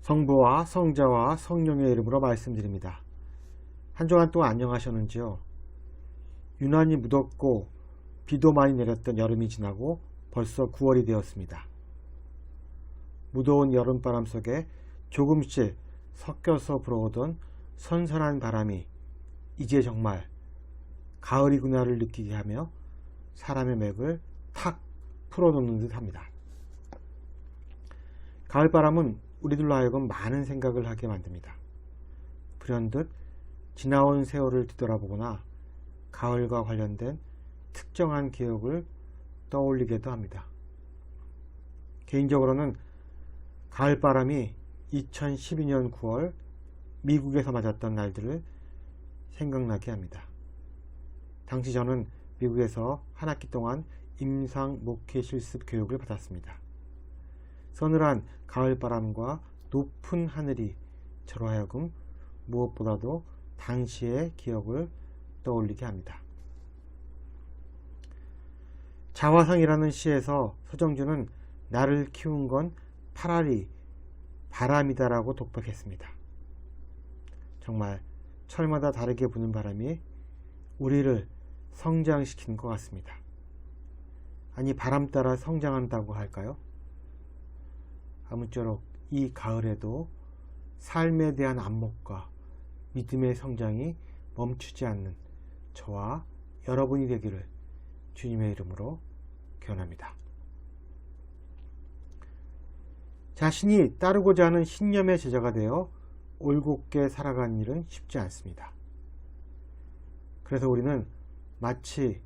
성부와 성자와 성령의 이름으로 말씀드립니다. 한 주간 동안 안녕하셨는지요? 유난히 무덥고 비도 많이 내렸던 여름이 지나고 벌써 9월이 되었습니다. 무더운 여름바람 속에 조금씩 섞여서 불어오던 선선한 바람이 이제 정말 가을이구나를 느끼게 하며 사람의 맥을 탁 풀어놓는 듯 합니다. 가을바람은 우리들로 하여금 많은 생각을 하게 만듭니다. 불현듯 지나온 세월을 뒤돌아보거나 가을과 관련된 특정한 기억을 떠올리게도 합니다. 개인적으로는 가을바람이 2012년 9월 미국에서 맞았던 날들을 생각나게 합니다. 당시 저는 미국에서 한 학기 동안 임상 목회 실습 교육을 받았습니다. 서늘한 가을바람과 높은 하늘이 저로 하여금 무엇보다도 당시의 기억을 떠올리게 합니다. 자화상이라는 시에서 서정주는 나를 키운 건 파라리 바람이다라고 독백했습니다. 정말 철마다 다르게 부는 바람이 우리를 성장시키는 것 같습니다. 아니, 바람 따라 성장한다고 할까요? 아무쪼록 이 가을에도 삶에 대한 안목과 믿음의 성장이 멈추지 않는 저와 여러분이 되기를 주님의 이름으로 기원합니다. 자신이 따르고자 하는 신념의 제자가 되어 올곧게 살아가는 일은 쉽지 않습니다. 그래서 우리는 마치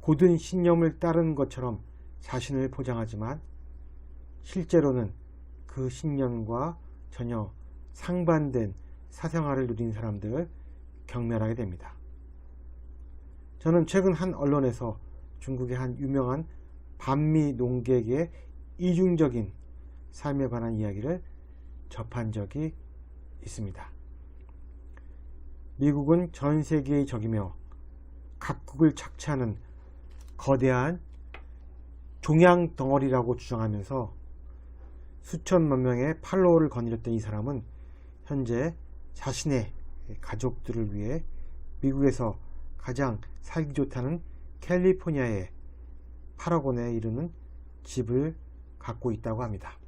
곧은 신념을 따르는 것처럼 자신을 포장하지만 실제로는 그 신념과 전혀 상반된 사생활을 누린 사람들을 경멸하게 됩니다. 저는 최근 한 언론에서 중국의 한 유명한 반미 농객의 이중적인 삶에 관한 이야기를 접한 적이 있습니다. 미국은 전 세계의 적이며 각국을 착취하는 거대한 종양 덩어리라고 주장하면서 수천만 명의 팔로워를 거느렸던 이 사람은 현재 자신의 가족들을 위해 미국에서 가장 살기 좋다는 캘리포니아에 8억 원에 이르는 집을 갖고 있다고 합니다.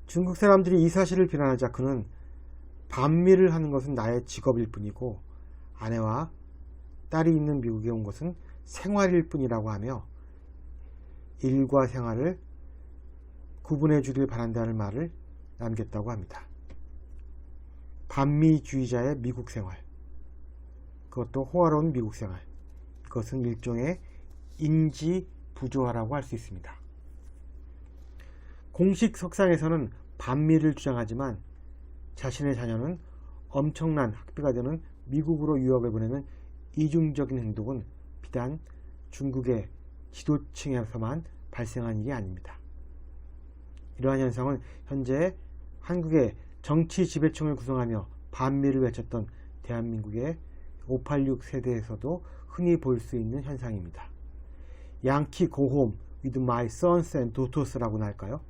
중국 사람들이 이 사실을 비난하자 그는 반미를 하는 것은 나의 직업일 뿐이고 아내와 딸이 있는 미국에 온 것은 생활일 뿐이라고 하며 일과 생활을 구분해 주길 바란다는 말을 남겼다고 합니다. 반미주의자의 미국 생활, 그것도 호화로운 미국 생활, 이것은 일종의 인지 부조화라고 할 수 있습니다. 공식 석상에서는 반미를 주장하지만 자신의 자녀는 엄청난 학비가 되는 미국으로 유학을 보내는 이중적인 행동은 비단 중국의 지도층에서만 발생한 일이 아닙니다. 이러한 현상은 현재 한국의 정치 지배층을 구성하며 반미를 외쳤던 대한민국의 586 세대에서도 흔히 볼 수 있는 현상입니다. 양키 고홈 with my sons and daughters라고나 할까요?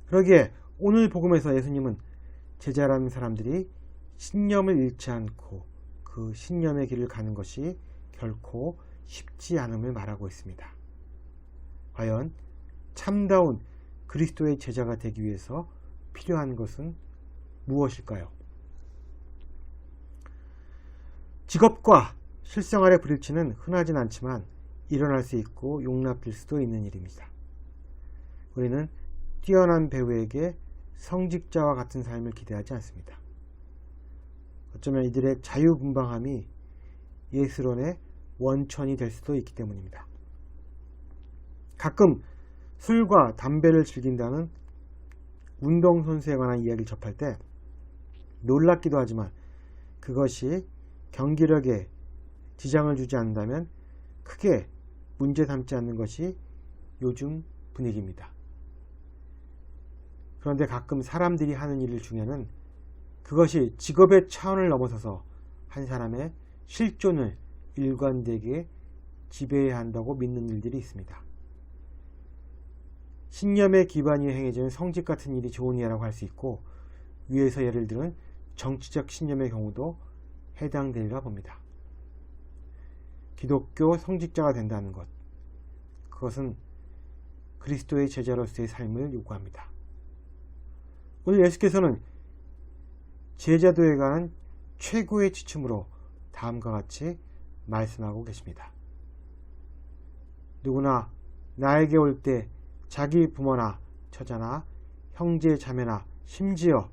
그러기에 오늘 복음에서 예수님은 제자라는 사람들이 신념을 잃지 않고 그 신념의 길을 가는 것이 결코 쉽지 않음을 말하고 있습니다. 과연 참다운 그리스도의 제자가 되기 위해서 필요한 것은 무엇일까요? 직업과 실생활의 불일치는 흔하진 않지만 일어날 수 있고 용납될 수도 있는 일입니다. 우리는 뛰어난 배우에게 성직자와 같은 삶을 기대하지 않습니다. 어쩌면 이들의 자유분방함이 예술원의 원천이 될 수도 있기 때문입니다. 가끔 술과 담배를 즐긴다는 운동선수에 관한 이야기를 접할 때 놀랍기도 하지만 그것이 경기력에 지장을 주지 않는다면 크게 문제 삼지 않는 것이 요즘 분위기입니다. 그런데 가끔 사람들이 하는 일 중에는 그것이 직업의 차원을 넘어서서 한 사람의 실존을 일관되게 지배해야 한다고 믿는 일들이 있습니다. 신념에 기반이 행해지는 성직 같은 일이 좋은 예라고 할 수 있고, 위에서 예를 들은 정치적 신념의 경우도 해당되리라 봅니다. 기독교 성직자가 된다는 것, 그것은 그리스도의 제자로서의 삶을 요구합니다. 오늘 예수께서는 제자도에 관한 최고의 지침으로 다음과 같이 말씀하고 계십니다. 누구나 나에게 올 때 자기 부모나 처자나 형제 자매나 심지어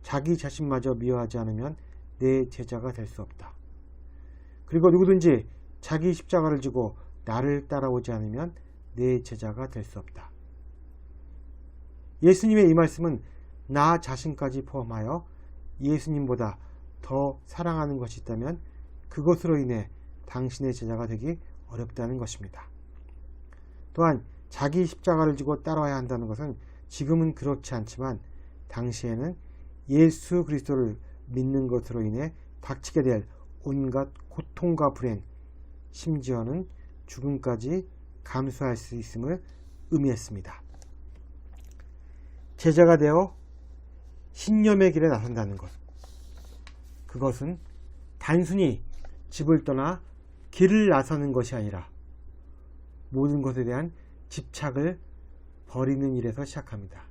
자기 자신마저 미워하지 않으면 내 제자가 될 수 없다. 그리고 누구든지 자기 십자가를 지고 나를 따라오지 않으면 내 제자가 될 수 없다. 예수님의 이 말씀은 나 자신까지 포함하여 예수님보다 더 사랑하는 것이 있다면 그것으로 인해 당신의 제자가 되기 어렵다는 것입니다. 또한 자기 십자가를 지고 따라와야 한다는 것은 지금은 그렇지 않지만 당시에는 예수 그리스도를 믿는 것으로 인해 닥치게 될 온갖 고통과 불행, 심지어는 죽음까지 감수할 수 있음을 의미했습니다. 제자가 되어 신념의 길에 나선다는 것, 그것은 단순히 집을 떠나 길을 나서는 것이 아니라 모든 것에 대한 집착을 버리는 일에서 시작합니다.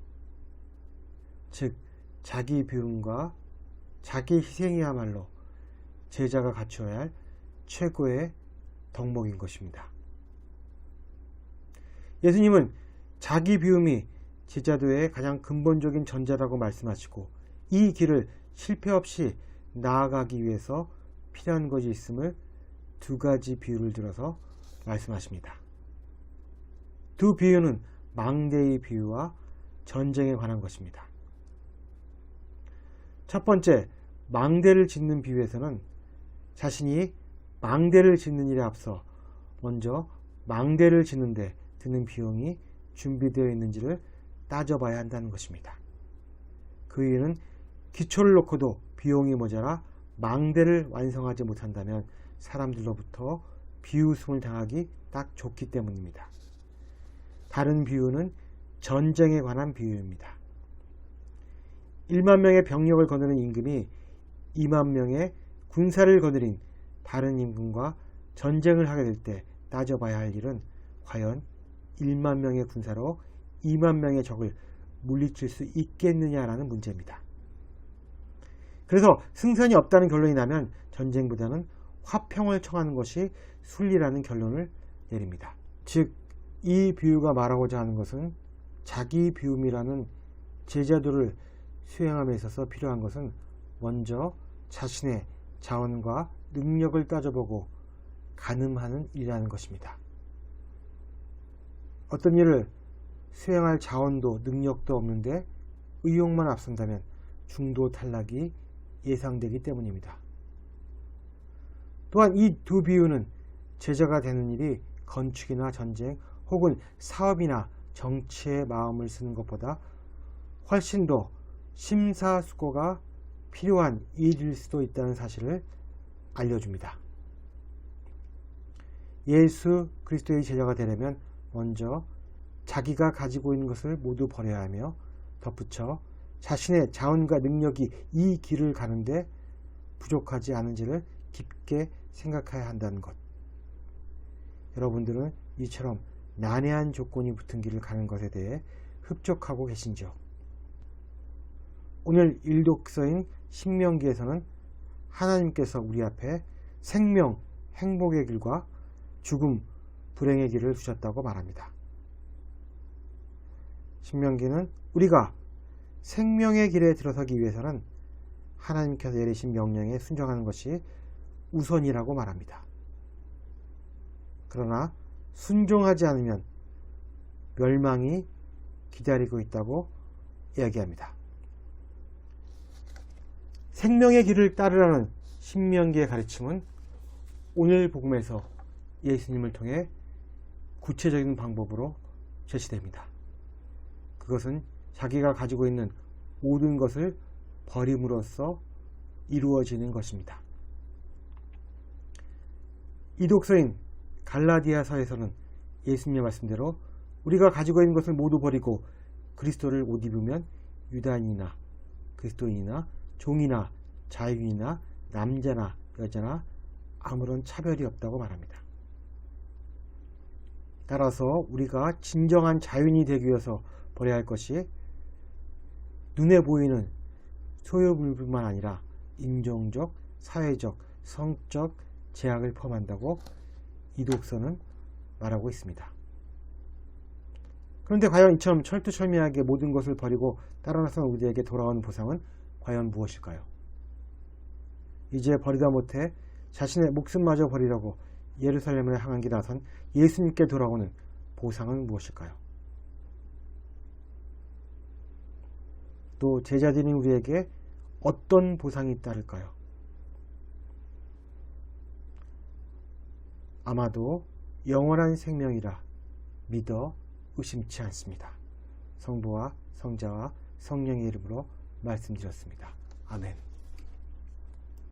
즉 자기 비움과 자기 희생이야말로 제자가 갖추어야 할 최고의 덕목인 것입니다. 예수님은 자기 비움이 제자도의 가장 근본적인 전제라고 말씀하시고, 이 길을 실패 없이 나아가기 위해서 필요한 것이 있음을 두 가지 비유를 들어서 말씀하십니다. 두 비유는 망대의 비유와 전쟁에 관한 것입니다. 첫 번째, 망대를 짓는 비유에서는 자신이 망대를 짓는 일에 앞서 먼저 망대를 짓는데 드는 비용이 준비되어 있는지를 따져봐야 한다는 것입니다. 그 이유는 기초를 놓고도 비용이 모자라 망대를 완성하지 못한다면 사람들로부터 비웃음을 당하기 딱 좋기 때문입니다. 다른 비유는 전쟁에 관한 비유입니다. 1만 명의 병력을 거느린 임금이 2만 명의 군사를 거느린 다른 임금과 전쟁을 하게 될 때 따져봐야 할 일은 과연 1만 명의 군사로 2만 명의 적을 물리칠 수 있겠느냐라는 문제입니다. 그래서 승산이 없다는 결론이 나면 전쟁보다는 화평을 청하는 것이 순리라는 결론을 내립니다. 즉, 이 비유가 말하고자 하는 것은 자기 비움이라는 제자도를 수행함에 있어서 필요한 것은 먼저 자신의 자원과 능력을 따져보고 가늠하는 일이라는 것입니다. 어떤 일을 수행할 자원도 능력도 없는데 의욕만 앞선다면 중도 탈락이 예상되기 때문입니다. 또한 이 두 비유는 제자가 되는 일이 건축이나 전쟁 혹은 사업이나 정치에 마음을 쓰는 것보다 훨씬 더 심사숙고가 필요한 일일 수도 있다는 사실을 알려줍니다. 예수 그리스도의 제자가 되려면 먼저 자기가 가지고 있는 것을 모두 버려야 하며 덧붙여 자신의 자원과 능력이 이 길을 가는데 부족하지 않은지를 깊게 생각해야 한다는 것. 여러분들은 이처럼 난해한 조건이 붙은 길을 가는 것에 대해 흡족하고 계신지요? 오늘 일독서인 신명기에서는 하나님께서 우리 앞에 생명, 행복의 길과 죽음, 불행의 길을 두셨다고 말합니다. 신명기는 우리가 생명의 길에 들어서기 위해서는 하나님께서 내리신 명령에 순종하는 것이 우선이라고 말합니다. 그러나 순종하지 않으면 멸망이 기다리고 있다고 이야기합니다. 생명의 길을 따르라는 신명기의 가르침은 오늘 복음에서 예수님을 통해 구체적인 방법으로 제시됩니다. 그것은 자기가 가지고 있는 모든 것을 버림으로써 이루어지는 것입니다. 이 독서인 갈라디아서에서는 예수님의 말씀대로 우리가 가지고 있는 것을 모두 버리고 그리스도를 옷 입으면 유다인이나 그리스도인이나 종이나 자유인이나 남자나 여자나 아무런 차별이 없다고 말합니다. 따라서 우리가 진정한 자유인이 되기 위해서 버려야 할 것이 눈에 보이는 소유물뿐만 아니라 인종적, 사회적, 성적 제약을 포함한다고 이 독서는 말하고 있습니다. 그런데 과연 이처럼 철두철미하게 모든 것을 버리고 따라 나선 우리에게 돌아온 보상은 과연 무엇일까요? 이제 버리다 못해 자신의 목숨마저 버리려고 예루살렘을 향한 길에 나선 예수님께 돌아오는 보상은 무엇일까요? 또 제자들인 우리에게 어떤 보상이 따를까요? 아마도 영원한 생명이라 믿어 의심치 않습니다. 성부와 성자와 성령의 이름으로 말씀드렸습니다. 아멘.